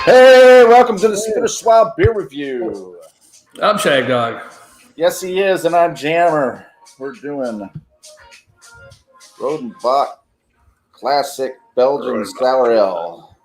Hey, welcome to the Flanders Wild Beer Review. I'm Shagdog. Yes, he is, and I'm Jammer. We're doing Rodenbach Classic Belgian-style Ale.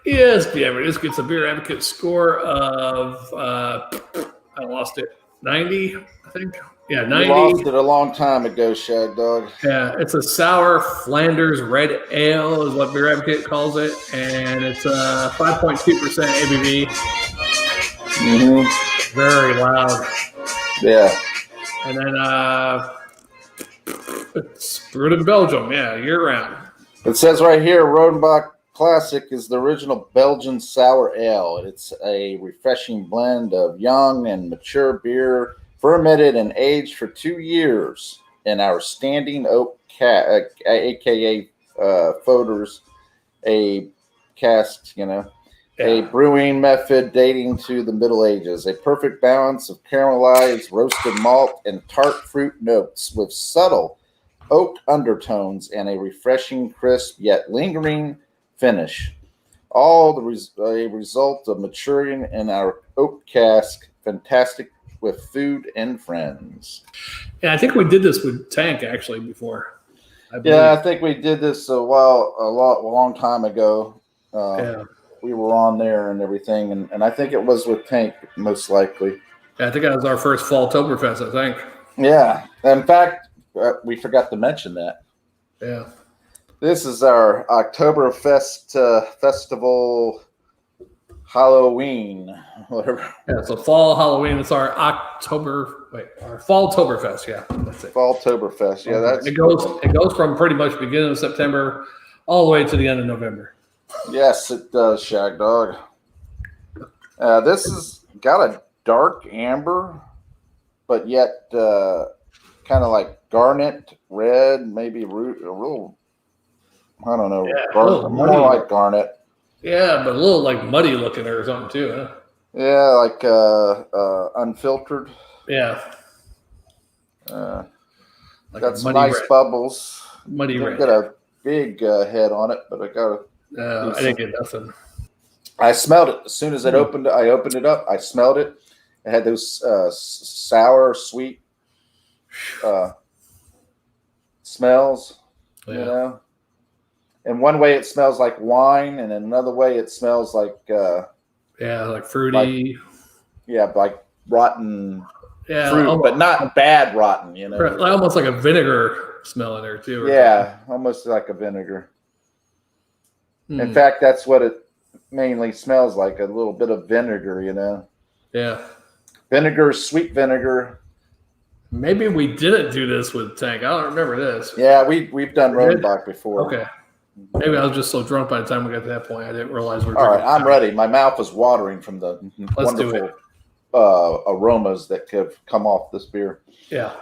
Yes, Jammer. This gets a Beer Advocate score of, I lost it, 90, I think. Yeah, 90. You lost it a long time ago, Shagdog. Yeah, it's a sour Flanders Red Ale is what Beer Advocate calls it, and it's 5.2% ABV. Mm-hmm. Very loud. Yeah. And then it's brewed in Belgium, year-round. It says right here, Rodenbach Classic is the original Belgian sour ale. It's a refreshing blend of young and mature beer, fermented and aged for 2 years in our standing oak, aka foeders, a cask, a brewing method dating to the Middle Ages. A perfect balance of caramelized roasted malt and tart fruit notes with subtle oak undertones and a refreshing, crisp yet lingering finish. All a result of maturing in our oak cask. Fantastic with food and friends. Yeah, I think we did this with Tank actually before. I think we did this a long time ago. We were on there and everything, and I think it was with Tank most likely. Yeah, I think that was our first Falltoberfest, I think. Yeah, in fact, we forgot to mention that. Yeah. This is our Ocktoberfest festival Halloween, whatever. Yeah, so fall Halloween. It's our Falltoberfest. Yeah, that's it. Falltoberfest. Yeah, that's it goes from pretty much beginning of September all the way to the end of November. Yes, it does, Shagdog. This has got a dark amber, but yet kind of like garnet red, maybe a little. I don't know. Yeah, more like garnet. Yeah, but a little like muddy looking or something too, huh? Yeah, like unfiltered. Yeah. Like got some nice red. Bubbles. Muddy red. Got a big head on it, but I got I didn't get nothing. I smelled it as soon as I opened it up. I smelled it. It had those sour, sweet smells, And one way it smells like wine, and another way it smells like like fruity. Like rotten fruit, almost, but not bad rotten. Almost like a vinegar smell in there too. Almost like a vinegar. In fact, that's what it mainly smells like, a little bit of vinegar. Yeah. Vinegar, sweet vinegar. Maybe we didn't do this with Tank. I don't remember this. Yeah, we've done Rodenbach before. Okay. Maybe I was just so drunk by the time we got to that point, I didn't realize we're all right. I'm ready. My mouth is watering from the wonderful aromas that have come off this beer. Yeah.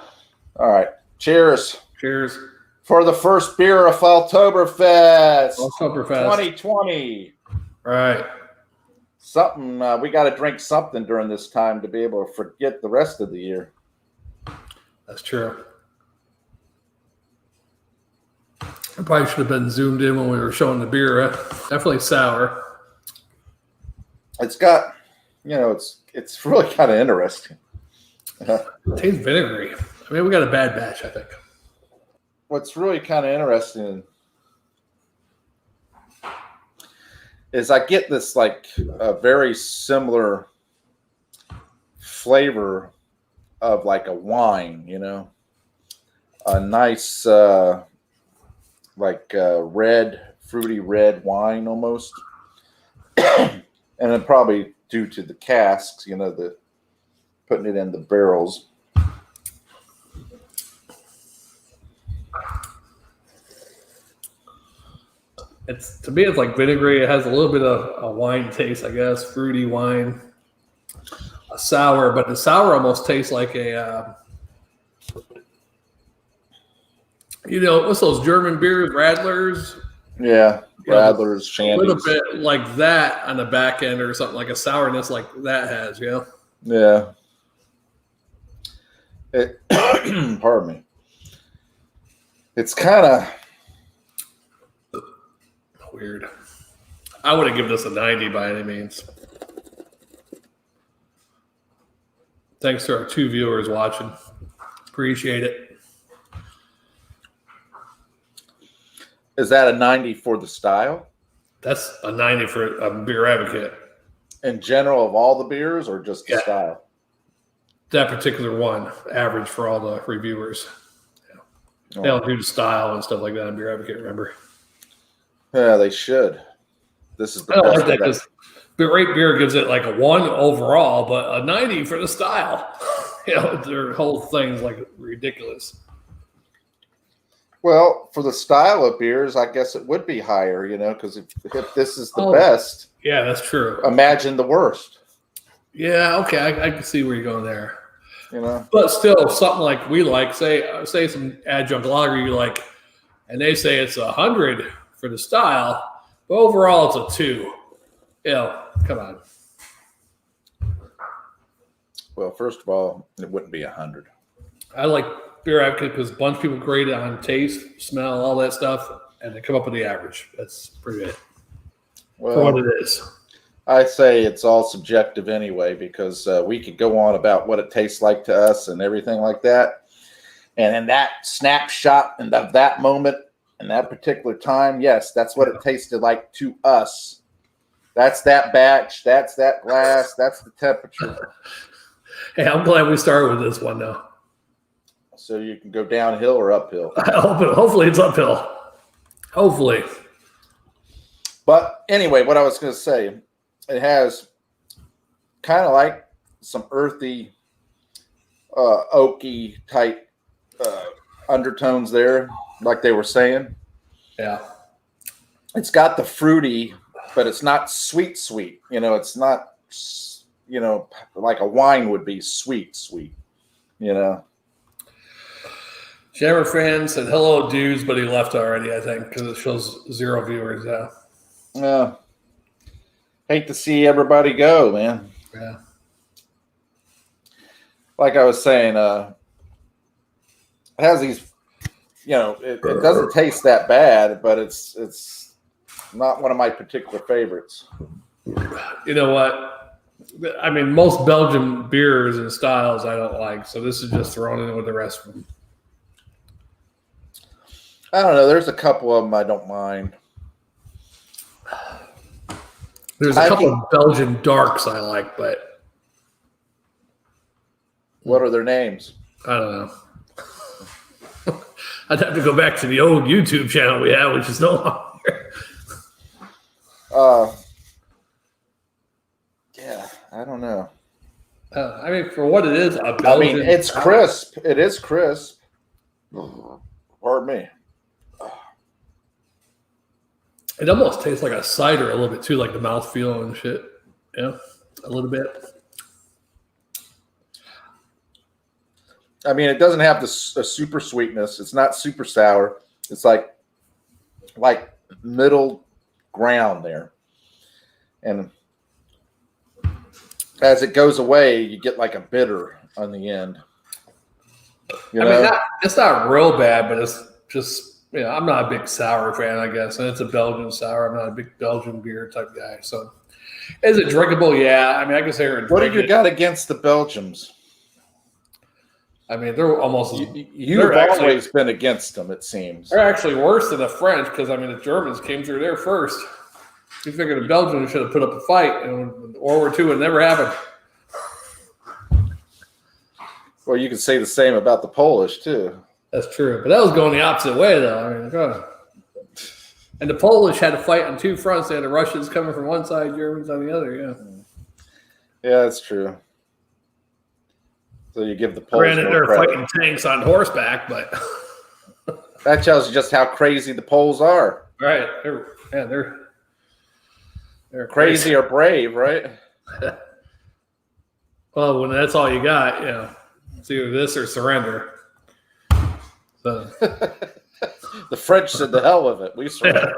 All right. Cheers. Cheers. For the first beer of Falltoberfest. 2020. All right. Something we got to drink something during this time to be able to forget the rest of the year. That's true. I probably should have been zoomed in when we were showing the beer. Definitely sour. It's got, it's really kind of interesting. It tastes vinegary. I mean, we got a bad batch, I think. What's really kind of interesting is I get this like a very similar flavor of like a wine, a nice fruity red wine almost. And then probably due to the casks, the putting it in the barrels. To me, it's like vinegary. It has a little bit of a wine taste, I guess, fruity wine. A sour, but the sour almost tastes like a, what's those German beers, Radlers? Yeah, Radlers, Shandies. A little bit like that on the back end or something, like a sourness like that has, Yeah. Pardon me. It's kind of weird. I wouldn't give this a 90 by any means. Thanks to our 2 viewers watching. Appreciate it. Is that a 90 for the style? That's a 90 for a beer advocate. In general of all the beers or just the style? That particular one, average for all the reviewers. Yeah. They don't do the style and stuff like that in Beer Advocate, remember? Yeah, they should. This is the I don't best like that because Great Beer gives it like a 1 overall, but a 90 for the style. Their whole thing's like ridiculous. Well, for the style of beers, I guess it would be higher, because if this is the best. Yeah, that's true. Imagine the worst. Yeah, okay, I can see where you're going there. But still, something like we like, say some adjunct lager you like, and they say it's 100 for the style, but overall it's a 2. Come on. Well, first of all, it wouldn't be 100. I like Beer Advocate because a bunch of people grade it on taste, smell, all that stuff, and they come up with the average. That's pretty good. Well, for what it is. I say it's all subjective anyway, because we could go on about what it tastes like to us and everything like that. And in that snapshot and of that moment and that particular time, yes, that's what it tasted like to us. That's that batch. That's that glass. That's the temperature. Hey, I'm glad we started with this one now. So you can go downhill or uphill. Hopefully it's uphill. Hopefully. But anyway, what I was going to say, it has kind of like some earthy, oaky type undertones there, like they were saying. Yeah. It's got the fruity, but it's not sweet. It's not, like a wine would be sweet. Jammer fan said, hello, dudes, but he left already, I think, because it shows 0 viewers. Yeah. Hate to see everybody go, man. Yeah. Like I was saying, it has these, it doesn't taste that bad, but it's not one of my particular favorites. You know what? I mean, most Belgian beers and styles I don't like, so this is just thrown in with the rest of them. I don't know. There's a couple of them I don't mind. There's a couple of Belgian darks I like, but what are their names? I don't know. I'd have to go back to the old YouTube channel we had, which is no longer. Yeah, I don't know. I mean, for what it is, a Belgian. It's crisp. It is crisp. Pardon me. It almost tastes like a cider a little bit too, like the mouthfeel and shit. Yeah, a little bit. I mean, it doesn't have the super sweetness. It's not super sour. It's like middle ground there. And as it goes away, you get like a bitter on the end. I mean, it's not real bad, but it's just, I'm not a big sour fan, I guess. And it's a Belgian sour. I'm not a big Belgian beer type guy. So is it drinkable? Yeah. I mean, I can say what have you got against the Belgians? I mean, they're almost. You've always been against them, it seems. They're actually worse than the French because, I mean, the Germans came through there first. You figure the Belgians should have put up a fight, and World War II would never happen. Well, you could say the same about the Polish, too. That's true. But that was going the opposite way, though. I mean, God. And the Polish had to fight on 2 fronts. They had the Russians coming from one side, Germans on the other, Yeah, that's true. So you give the Poles granted, they're fighting tanks on horseback, but that tells you just how crazy the Poles are. Right. They're crazy or brave, right? Well, when that's all you got, it's either this or surrender. So the French said the hell with it. We surrender.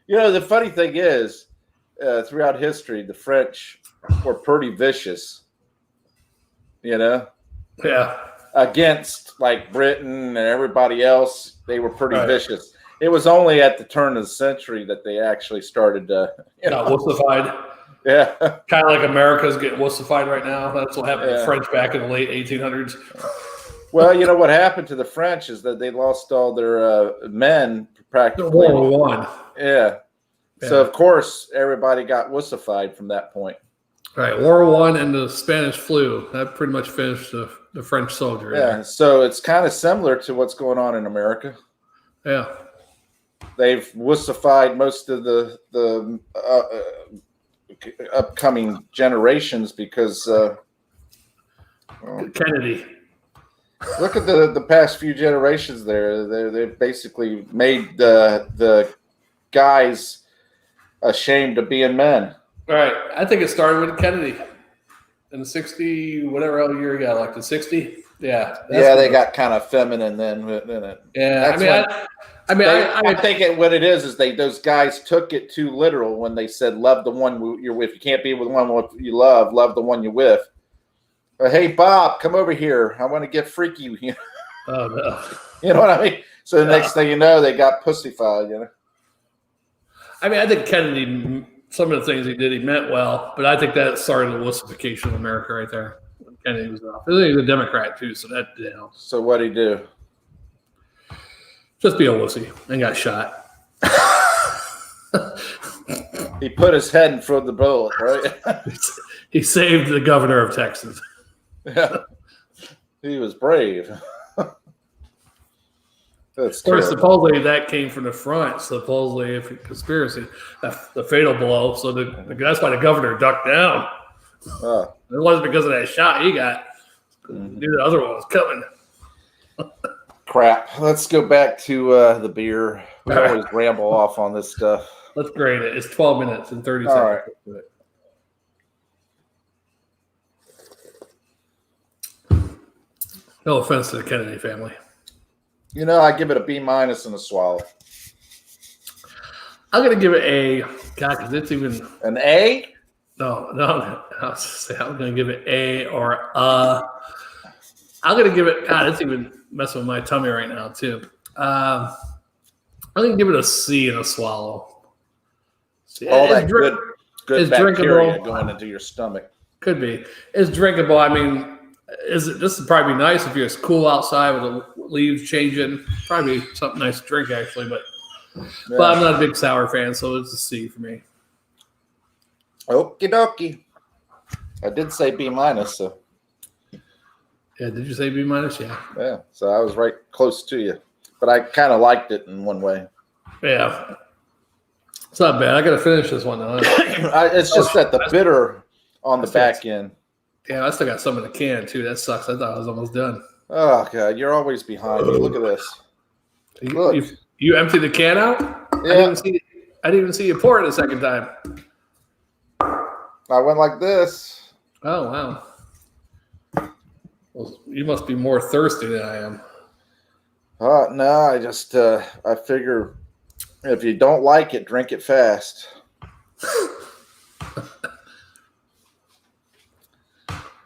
The funny thing is, throughout history, the French were pretty vicious, Yeah. Against like Britain and everybody else, they were pretty vicious. It was only at the turn of the century that they actually started wussified. Yeah. Kind of like America's getting wussified right now. That's what happened to the French back in the late 1800s. Well, you know what happened to the French is that they lost all their men practically. World War I. Yeah. So, of course, everybody got wussified from that point. Right. World War I and the Spanish flu. That pretty much finished the French soldier. Yeah. There. So it's kind of similar to what's going on in America. Yeah. They've wussified most of the upcoming generations because Kennedy. Look at the past few generations there. They've basically made the guys ashamed of being men. All right. I think it started with Kennedy in the 60, whatever year he got elected, 60. Yeah. They got kind of feminine then. Yeah. I think what it is those guys took it too literal when they said, love the one you're with. You can't be with the one you love the one you're with. Hey, Bob, come over here. I want to get freaky. Oh, no. You know what I mean? So the next thing you know, they got pussyfied, I mean, I think Kennedy, some of the things he did, he meant well, but I think that started the wussification of America right there. When Kennedy was off. He was a Democrat, too, so that didn't help. So what'd he do? Just be a wussy and got shot. He put his head in front of the bullet, right? He saved the governor of Texas. Yeah. He was brave. Of course, supposedly that came from the front. Supposedly, if it's conspiracy, the fatal blow. So that's why the governor ducked down. It wasn't because of that shot he got. Knew the other one was coming. Crap. Let's go back to the beer. We always ramble off on this stuff. Let's grade it. It's 12 minutes and 30 seconds. Right. No offense to the Kennedy family. I give it a B- and a swallow. I'm going to give it a, God, because it's even. An A? No. I'm going to give it A or I'm going to give it, God, it's even messing with my tummy right now, too. I'm going to give it a C and a swallow. All that good bacteria drinkable. Going into your stomach. Could be. It's drinkable. I mean, this would probably be nice if you're cool outside with the leaves changing. Probably something nice to drink, actually. But I'm not a big sour fan, so it's a C for me. Okie dokie. I did say B-, so. Yeah, did you say B-? Yeah. Yeah, so I was right close to you. But I kind of liked it in one way. Yeah. It's not bad. I got to finish this one, though. It's just that the bitter on the back end. Yeah, I still got some in the can, too. That sucks. I thought I was almost done. Oh, God. You're always behind me. Look at this. Look. You emptied the can out? Yeah. I didn't even see you pour it a second time. I went like this. Oh, wow. Well, you must be more thirsty than I am. No, I just I figure if you don't like it, drink it fast.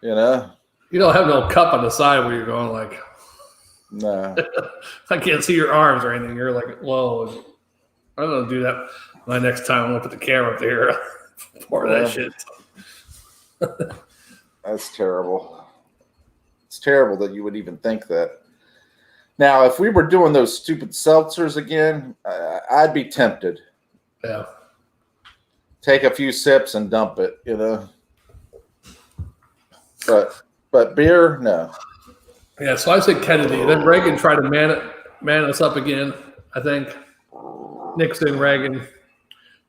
You don't have no cup on the side where you're going like. No. I can't see your arms or anything. You're like low. I'm gonna do that my next time. I'm gonna put the camera up there. Pour that shit. That's terrible. It's terrible that you would even think that. Now, if we were doing those stupid seltzers again, I'd be tempted. Yeah. Take a few sips and dump it, But beer, no. Yeah, so I said Kennedy. Then Reagan tried to man us up again, I think. Nixon, Reagan.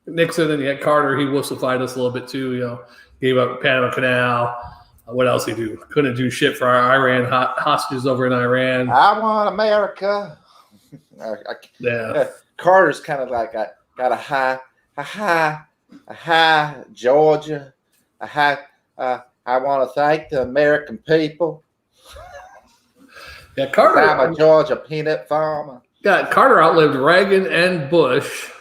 Nixon, and yet Carter, he wussified us a little bit too, Gave up Panama Canal. What else he do? Couldn't do shit for our Iran hostages over in Iran. I want America. Yeah. Carter's kind of like got a high, Georgia. I want to thank the American people. Yeah, Carter. I'm a Georgia peanut farmer. Yeah, Carter outlived Reagan and Bush,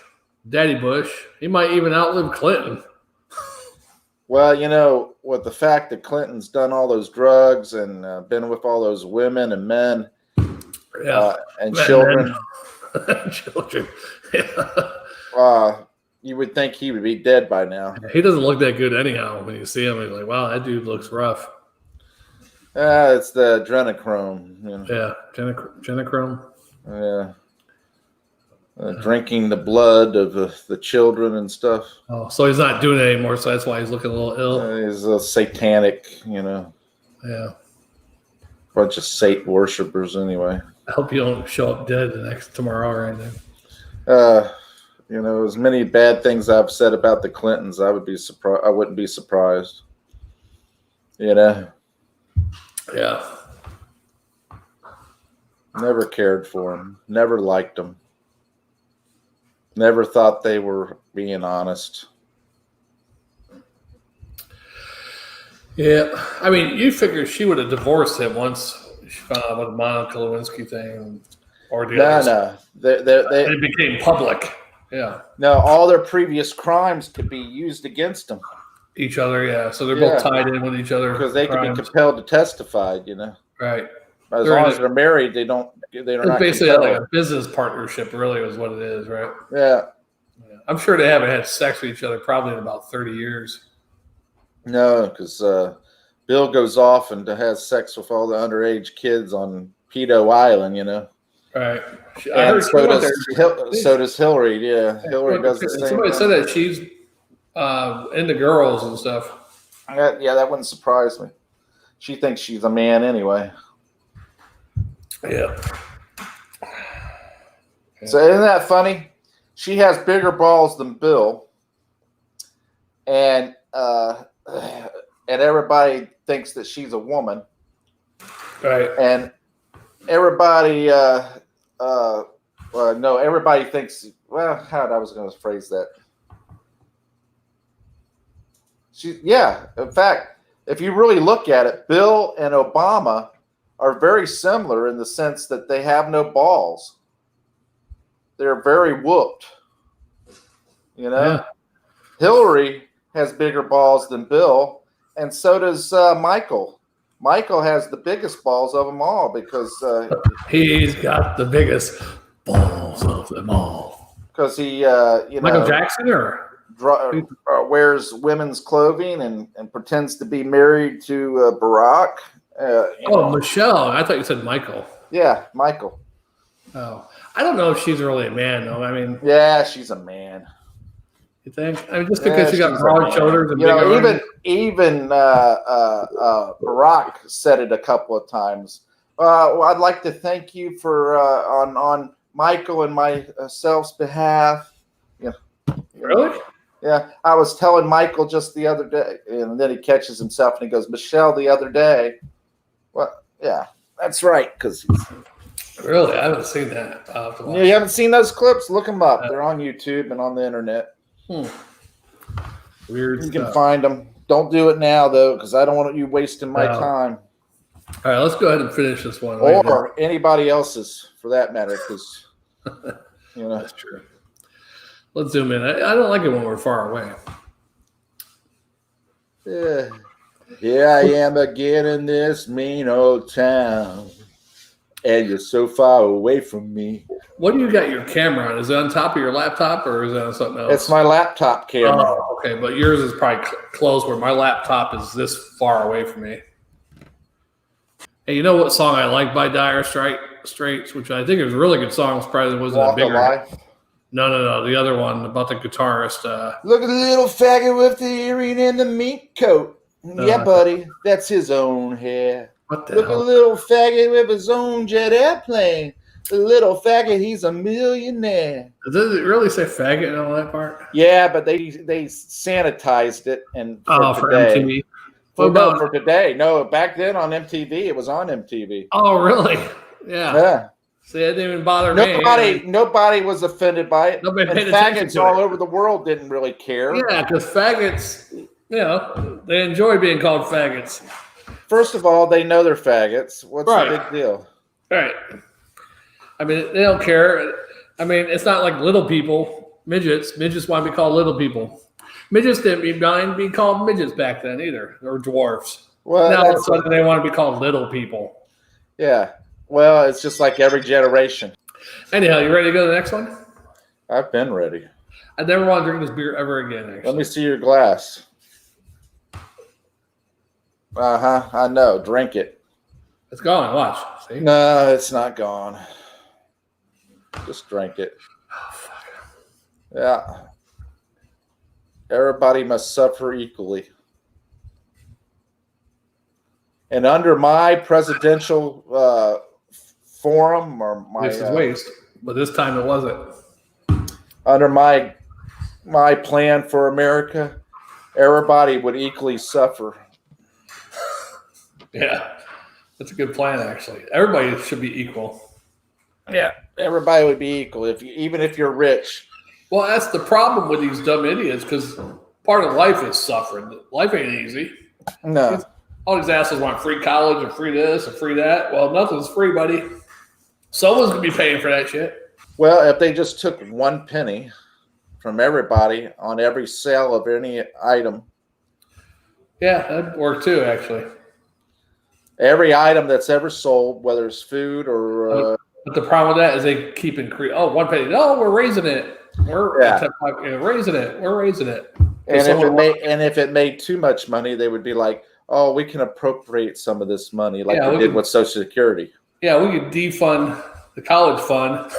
Daddy Bush. He might even outlive Clinton. Well, with the fact that Clinton's done all those drugs and been with all those women and men and children, Children. You would think he would be dead by now. He doesn't look that good anyhow. When you see him, you're like, wow, that dude looks rough. It's the adrenochrome. You know? Yeah, adrenochrome. Yeah. Drinking the blood of the children and stuff. Oh, so he's not doing it anymore, so that's why he's looking a little ill. He's a satanic, you know. Yeah. Bunch of Satan worshippers anyway. I hope you don't show up dead tomorrow or anything. You know, as many bad things I've said about the Clintons, I wouldn't be surprised. You know? Yeah. Never cared for them. Never liked them. Never thought they were being honest. Yeah. I mean, you figure she would have divorced him once she found out about the Monica Lewinsky thing. No. It became public. Yeah. No, all their previous crimes could be used against them. Each other, yeah. So they're both tied in with each other. Because they could be compelled to testify, you know. Right. As long as they're married, they're not basically like a business partnership, really, is what it is, right? Yeah. I'm sure they haven't had sex with each other probably in about 30 years. No, because Bill goes off and has sex with all the underage kids on Pedo Island, you know. Right. And so does Hillary. Yeah, Hillary does the same. Somebody said that she's into girls and stuff. Yeah, that wouldn't surprise me. She thinks she's a man anyway. Yeah. So isn't that funny? She has bigger balls than Bill, and everybody thinks that she's a woman. Right. And everybody, everybody thinks. Well, I was going to phrase that? In fact, if you really look at it, Bill and Obama are very similar in the sense that they have no balls. They're very whooped. You know? Yeah. Hillary has bigger balls than Bill, and so does Michael. Michael has the biggest balls of them all because he's got the biggest balls of them all. Because he, Michael Jackson wears women's clothing and pretends to be married to Barack. Michelle. I thought you said Michael. Yeah, Michael. Oh, I don't know if she's really a man, though. I mean, yeah, she's a man. You think? I mean, just because she got broad shoulders and even Barack said it a couple of times. Well, I'd like to thank you for on Michael and myself's behalf. Really? Yeah, I was telling Michael just the other day, and then he catches himself and he goes, Michelle, the other day. Well, yeah, that's right. Because really, I haven't seen that. You haven't seen those clips? Look them up. They're on YouTube and on the internet. Weird. You can find them. Don't do it now, though, because I don't want you wasting my time. All right, let's go ahead and finish this one. Or anybody else's, for that matter, because that's true. Let's zoom in. I don't like it when we're far away. Yeah. Here I am again in this mean old town, and you're so far away from me. What do you got your camera on? Is it on top of your laptop or is it on something else? It's my laptop camera. Oh, okay, but yours is probably close where my laptop is this far away from me. Hey, you know what song I like by Dire Straits, which I think is a really good song. Surprised it wasn't a bigger. No. The other one about the guitarist. Look at the little faggot with the earring and the mink coat. Yeah, buddy, that's his own hair. What the Look hell? at the little faggot with his own jet airplane. The little faggot, he's a millionaire. Does it really say faggot in all that part? Yeah, but they sanitized it and for MTV. For today? No, back then on MTV, it was on MTV. Oh, really? Yeah. See, it didn't even bother me. Nobody was offended by it. Nobody paid attention to it. All over the world didn't really care. Yeah, because faggots, they enjoy being called faggots. First of all, they know they're faggots. What's the big deal? Right. I mean, they don't care. I mean, it's not like little people, midgets. Midgets want to be called little people. Midgets didn't mind being called midgets back then either, or dwarfs. Well, now all of a sudden they want to be called little people. Yeah. Well, it's just like every generation. Anyhow, you ready to go to the next one? I've been ready. I never want to drink this beer ever again. Actually. Let me see your glass. I know. Drink it. It's gone. Watch. See? No, it's not gone. Just drink it. Oh, fuck. Yeah. Everybody must suffer equally. And under my presidential forum or my this is waste, but this time it wasn't. Under my plan for America, everybody would equally suffer. Yeah, that's a good plan. Actually, everybody should be equal. Yeah, everybody would be equal even if you're rich. Well, that's the problem with these dumb idiots because part of life is suffering. Life ain't easy. No. All these assholes want free college and free this and free that. Well, nothing's free, buddy. Someone's going to be paying for that shit. Well, if they just took 1 penny from everybody on every sale of any item. Yeah, that'd work too, actually. Every item that's ever sold, whether it's food or... but the problem with that is they keep increasing. Oh, 1 penny. No, we're raising it. We're raising it. We're raising it. And if it made too much money, they would be like, oh, we can appropriate some of this money like we did with Social Security. Yeah, we could defund the college fund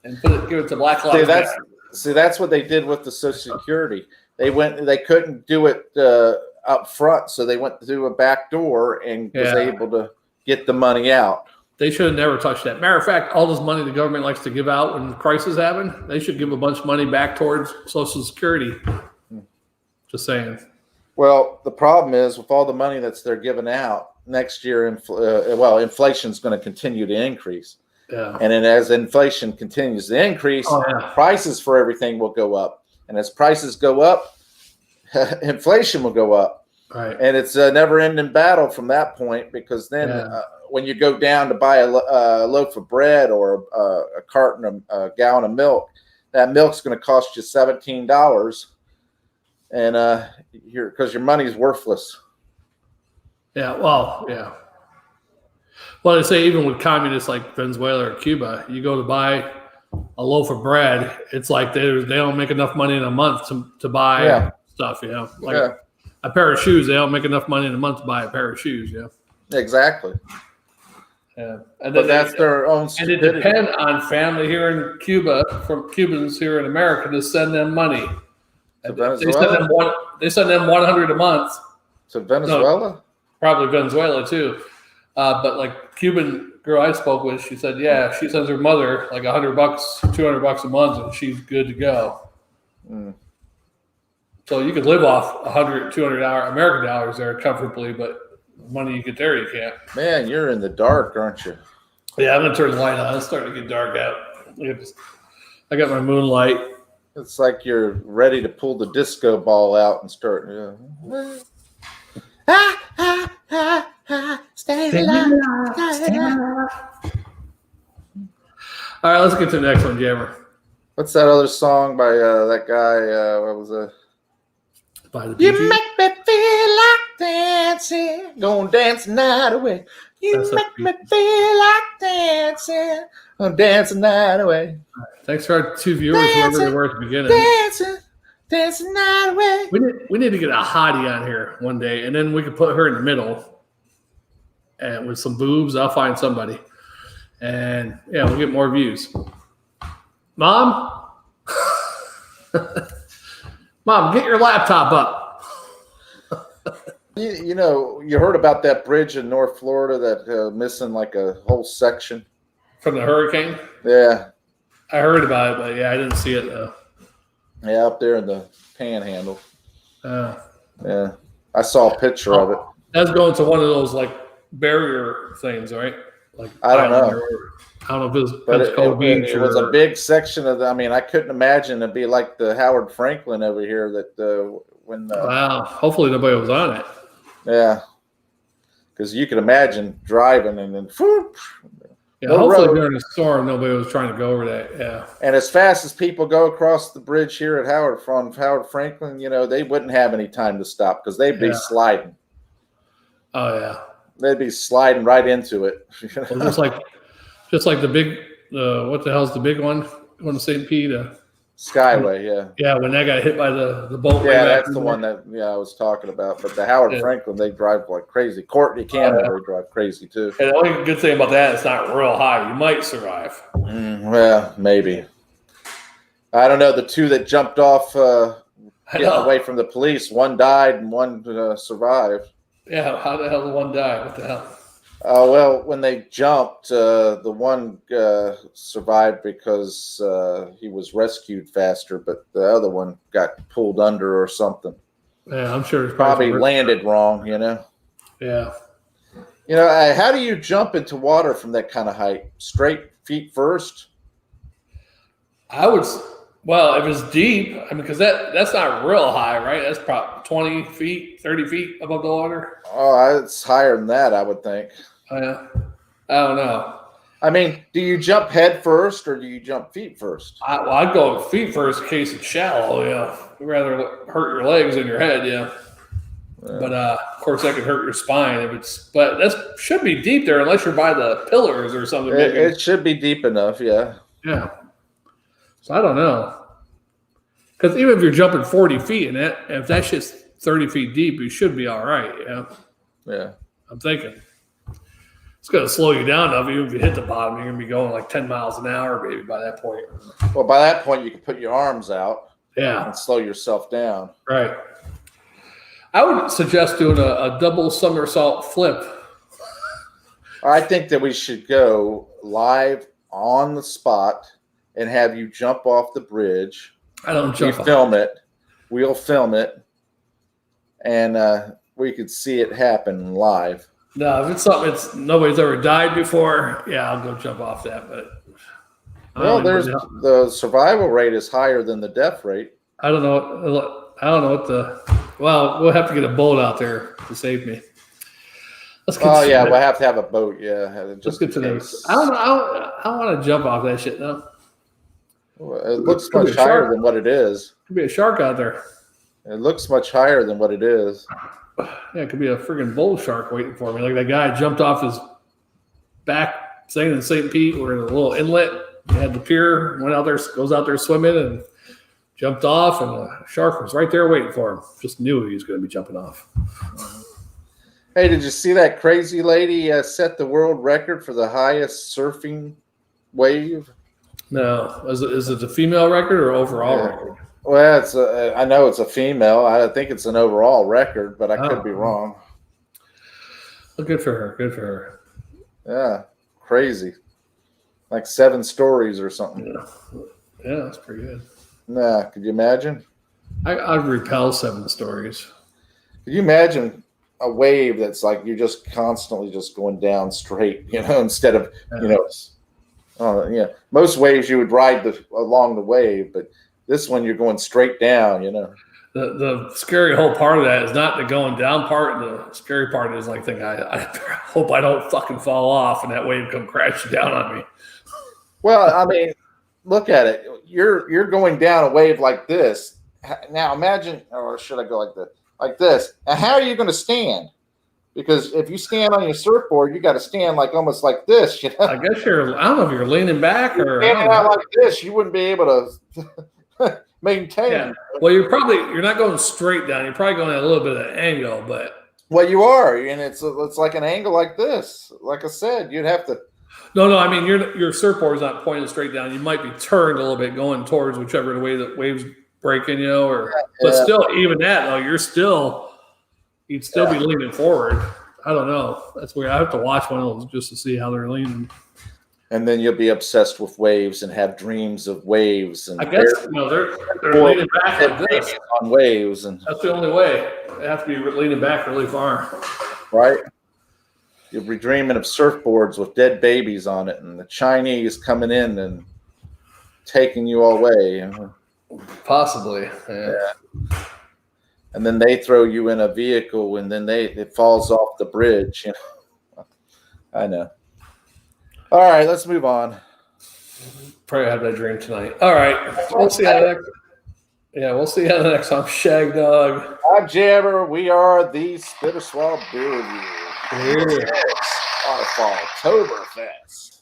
and give it to Black Lives Matter. See, that's what they did with the Social Security. They couldn't do it up front, so they went through a back door and was able to get the money out. They should have never touched that. Matter of fact, all this money the government likes to give out when crises happen, they should give a bunch of money back towards Social Security. Just saying. Well, the problem is with all the money they're giving out next year, inflation is going to continue to increase. Yeah. And then as inflation continues to increase, prices for everything will go up. And as prices go up, inflation will go up. Right. And it's a never-ending battle from that point because then when you go down to buy a loaf of bread or a gallon of milk, that milk's going to cost you $17. And because your money's worthless. Yeah, well, yeah. Well, they say even with communists like Venezuela or Cuba, you go to buy a loaf of bread, it's like they don't make enough money in a month to buy stuff, you know. Like a pair of shoes, they don't make enough money in a month to buy a pair of shoes, you know. Exactly. Yeah. But that's their own stupidity. And it depends on family here in Cuba, from Cubans here in America to send them money. They send them 100 a month to Venezuela. No, probably Venezuela too, but like Cuban girl I spoke with, she said, she sends her mother like $100, $200 a month, and she's good to go. So you could live off $100, $200 American dollars there comfortably, but money you get there you can't. Man, you're in the dark, aren't you? Yeah, I'm gonna turn the light on. It's starting to get dark out. I got my moonlight. It's like you're ready to pull the disco ball out and start. Stay alive. All right, let's get to the next one, Jammer. What's that other song by that guy? What was it? By the You make me feel like dancing. Gonna dance the night away. You make me feel like dancing. I'm dancing the night away. Thanks for our 2 viewers, whoever they were at the beginning. Dancing the night away. We need to get a hottie on here one day, and then we could put her in the middle, and with some boobs, I'll find somebody, and we'll get more views. Mom, Mom, get your laptop up. You heard about that bridge in North Florida that missing like a whole section from the hurricane? Yeah. I heard about it, but I didn't see it though. Yeah, up there in the panhandle. Yeah. I saw a picture of it. That's going to one of those like barrier things, right? Like I don't know. I don't know if it's called beach. It was a big section of I couldn't imagine it'd be like the Howard Franklin over here that wow. Hopefully nobody was on it. Yeah. Because you can imagine driving and then hopefully during the storm nobody was trying to go over that. Yeah. And as fast as people go across the bridge here at Howard Franklin, they wouldn't have any time to stop because they'd be sliding. Oh yeah. They'd be sliding right into it. Well, just like the what the hell's the big one? One to St. Pete. Skyway, yeah. Yeah, when that got hit by the boat. Yeah, that's the one that I was talking about. But the Howard Franklin, they drive like crazy. Courtney Canada, they drive crazy too. And the only good thing about that, it's not real high. You might survive. Well, maybe. I don't know. The two that jumped off getting away from the police, one died and one survived. Yeah, how the hell did one die? What the hell? Well, when they jumped, the one survived because he was rescued faster, but the other one got pulled under or something. Yeah, I'm sure it's probably landed wrong, Yeah. How do you jump into water from that kind of height? Straight feet first? Well, if it's deep, because that's not real high, right? That's probably 20 feet, 30 feet above the water. Oh, it's higher than that, I would think. Yeah. I don't know. I mean, do you jump head first or do you jump feet first? I'd go feet first in case it's shallow, yeah. You'd rather hurt your legs than your head, yeah. But, of course, that could hurt your spine. But that should be deep there unless you're by the pillars or something. It should be deep enough, yeah. Yeah. So I don't know. Because even if you're jumping 40 feet and if that shit's 30 feet deep, you should be all right, yeah. Yeah. I'm thinking. It's going to slow you down enough. Even if you hit the bottom, you're going to be going like 10 miles an hour maybe by that point. Well, by that point, you can put your arms out and slow yourself down. Right. I would suggest doing a double somersault flip. I think that we should go live on the spot and have you jump off the bridge. I don't jump off. We'll film it. And we could see it happen live. No, if it's something nobody's ever died before, I'll go jump off that. But the survival rate is higher than the death rate. I don't know we'll have to get a boat out there to save me. We'll have to have a boat. Yeah, let's get to this. I don't want to jump off that shit though. Well, it looks much higher than what it is. Could be a shark out there. It looks much higher than what it is. Yeah, it could be a friggin' bull shark waiting for me. Like that guy jumped off his back thing in St. Pete. We're in a little inlet. He had the pier, went out there, goes out there swimming, and jumped off, and the shark was right there waiting for him. Just knew he was going to be jumping off. Hey, did you see that crazy lady set the world record for the highest surfing wave? No. Is it the female record or overall record? Well, I know it's a female. I think it's an overall record, but I could be wrong. Well, good for her. Good for her. Yeah, crazy. Like 7 stories or something. Yeah, that's pretty good. Nah, could you imagine? I'd repel 7 stories. Could you imagine a wave that's like you're just constantly just going down straight, instead of, most waves you would ride along the wave, but this one you're going straight down, The scary whole part of that is not the going down part. The scary part is like thinking, I hope I don't fucking fall off and that wave come crashing down on me. Well, I mean, look at it. You're going down a wave like this. Now imagine, or should I go like this? Like this. Now, how are you going to stand? Because if you stand on your surfboard, you got to stand like almost like this. I guess I don't know if you're leaning back or standing out like this. You wouldn't be able to maintain. Yeah. Well, you're not going straight down. You're probably going at a little bit of an angle, but you are, and it's like an angle like this. Like I said, you'd have to. No. I mean, your surfboard is not pointing straight down. You might be turned a little bit, going towards whichever way the waves breaking, But still, even that though, you'd still be leaning forward. I don't know. That's weird. I have to watch one of those just to see how they're leaning. And then you'll be obsessed with waves and have dreams of waves. And I guess they're leaning back like this on waves, and that's the only way. They have to be leaning back really far, right? You'll be dreaming of surfboards with dead babies on it, and the Chinese coming in and taking you all away. Possibly, yeah. And then they throw you in a vehicle, and then it falls off the bridge. I know. All right, let's move on. Probably have that dream tonight. All right, we'll see how the next time. Shagdog. I'm Jammer. We are the Spitter Swab Beer Review. Yeah. Ocktoberfest.